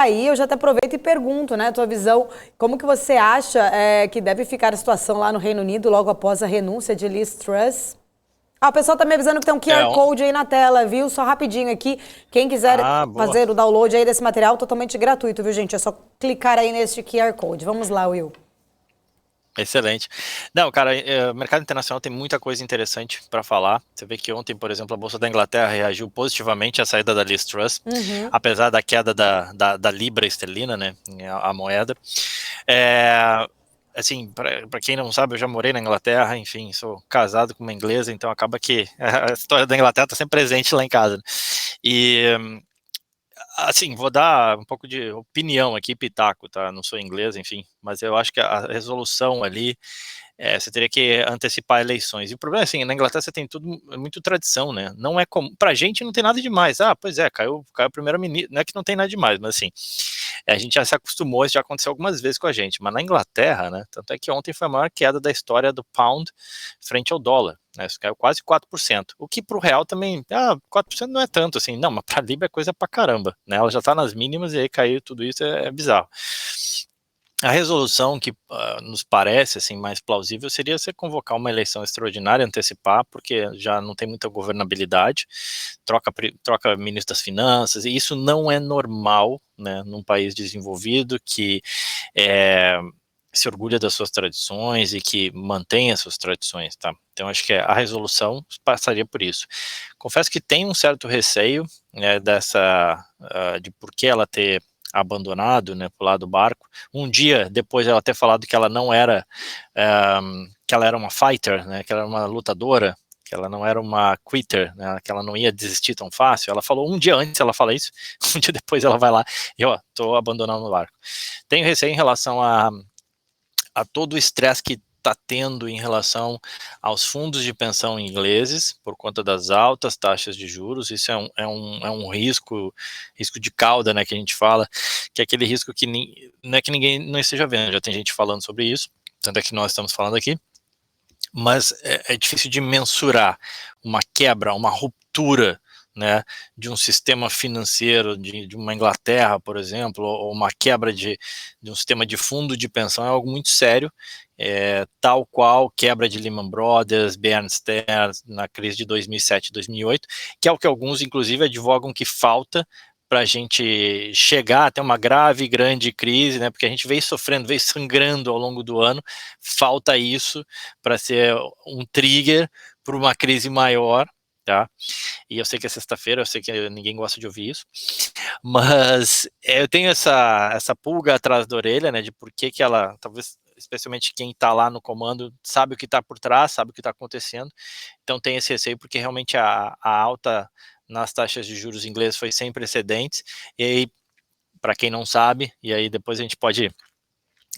Aí eu já te aproveito e pergunto, né, a tua visão, como que você acha que deve ficar a situação lá no Reino Unido logo após a renúncia de Liz Truss? Ah, o pessoal tá me avisando que tem um É, QR Code aí na tela, viu? Só rapidinho aqui. Quem quiser boa. fazer o download aí desse material, totalmente gratuito, viu, gente? É só clicar aí neste QR Code. Vamos lá, Will. Excelente. Não, cara, o mercado internacional tem muita coisa interessante para falar. Você vê que ontem, por exemplo, a Bolsa da Inglaterra reagiu positivamente à saída da Liz Truss, Uhum. apesar da queda da libra esterlina, né, a moeda. É, assim, para quem não sabe, eu já morei na Inglaterra, enfim, sou casado com uma inglesa, então acaba que a história da Inglaterra está sempre presente lá em casa, né? E assim, vou dar um pouco de opinião aqui, pitaco, tá? Não sou inglês, enfim, mas eu acho que a resolução ali, você teria que antecipar eleições. E o problema é assim, na Inglaterra você tem tudo, muito tradição, né? Não é como, pra gente não tem nada demais. Ah, pois é, caiu o primeiro-ministro, não é que não tem nada demais, mas assim, a gente já se acostumou, isso já aconteceu algumas vezes com a gente, mas na Inglaterra, né, tanto é que ontem foi a maior queda da história do pound frente ao dólar, né, isso caiu quase 4%, o que para o real também, 4% não é tanto assim, não, mas para a Libra é coisa pra caramba, né, ela já está nas mínimas e aí caiu tudo isso, é bizarro. A resolução que nos parece assim mais plausível seria você convocar uma eleição extraordinária, antecipar, porque já não tem muita governabilidade, troca ministro das finanças, e isso não é normal, né, num país desenvolvido que é, se orgulha das suas tradições e que mantém as suas tradições, tá? Então acho que a resolução passaria por isso. Confesso que tem um certo receio, né, de por que ela ter abandonado, né, pular do barco. Um dia depois ela ter falado que ela não era, que ela era uma fighter, né, que ela era uma lutadora, que ela não era uma quitter, né, que ela não ia desistir tão fácil. Ela falou um dia antes, ela fala isso, um dia depois ela vai lá e ó, tô abandonando o barco. Tenho receio em relação a todo o estresse que está tendo em relação aos fundos de pensão ingleses, por conta das altas taxas de juros. Isso é um risco de cauda, né, que a gente fala, que é aquele risco que não é que ninguém não esteja vendo, já tem gente falando sobre isso, tanto é que nós estamos falando aqui, mas é difícil de mensurar uma quebra, uma ruptura, né, de um sistema financeiro de uma Inglaterra, por exemplo, ou uma quebra de um sistema de fundo de pensão é algo muito sério, tal qual quebra de Lehman Brothers, Bear Stearns na crise de 2007, 2008, que é o que alguns, inclusive, advogam que falta para a gente chegar até uma grave, grande crise, né, porque a gente veio sofrendo, veio sangrando ao longo do ano, falta isso para ser um trigger para uma crise maior, tá? E eu sei que é sexta-feira, eu sei que ninguém gosta de ouvir isso, mas eu tenho essa pulga atrás da orelha, né, de por que ela, talvez, especialmente quem está lá no comando, sabe o que está por trás, sabe o que está acontecendo, então tem esse receio, porque realmente a alta nas taxas de juros inglesas foi sem precedentes, e aí, para quem não sabe, e aí depois a gente pode.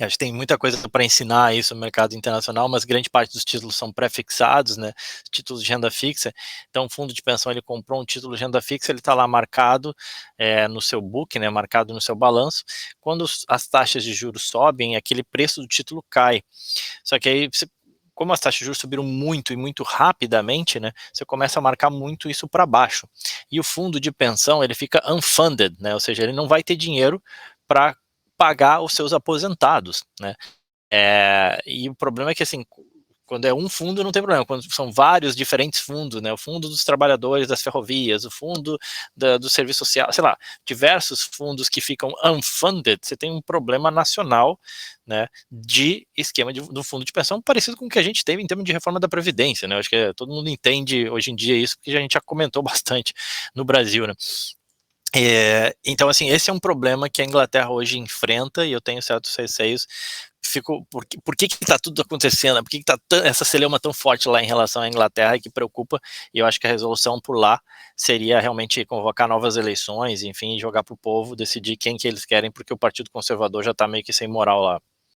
Acho que tem muita coisa para ensinar isso no mercado internacional, mas grande parte dos títulos são pré-fixados, né? Títulos de renda fixa. Então, o fundo de pensão ele comprou um título de renda fixa, ele está lá marcado no seu book, né? Marcado no seu balanço. Quando as taxas de juros sobem, aquele preço do título cai. Só que aí como as taxas de juros subiram muito e muito rapidamente, né, você começa a marcar muito isso para baixo. E o fundo de pensão, ele fica unfunded, né, ou seja, ele não vai ter dinheiro para pagar os seus aposentados, né. E o problema é que, assim, quando é um fundo não tem problema, quando são vários diferentes fundos, né, o fundo dos trabalhadores das ferrovias, o fundo do serviço social, sei lá, diversos fundos que ficam unfunded, você tem um problema nacional, né, de esquema do fundo de pensão parecido com o que a gente teve em termos de reforma da Previdência, né, eu acho que todo mundo entende hoje em dia isso, porque a gente já comentou bastante no Brasil, né. Então, assim, esse é um problema que a Inglaterra hoje enfrenta e eu tenho certos receios. Por que está tudo acontecendo? Por que está essa celeuma tão forte lá em relação à Inglaterra que preocupa? E eu acho que a resolução por lá seria realmente convocar novas eleições, enfim, jogar para o povo decidir quem que eles querem, porque o Partido Conservador já está meio que sem moral lá.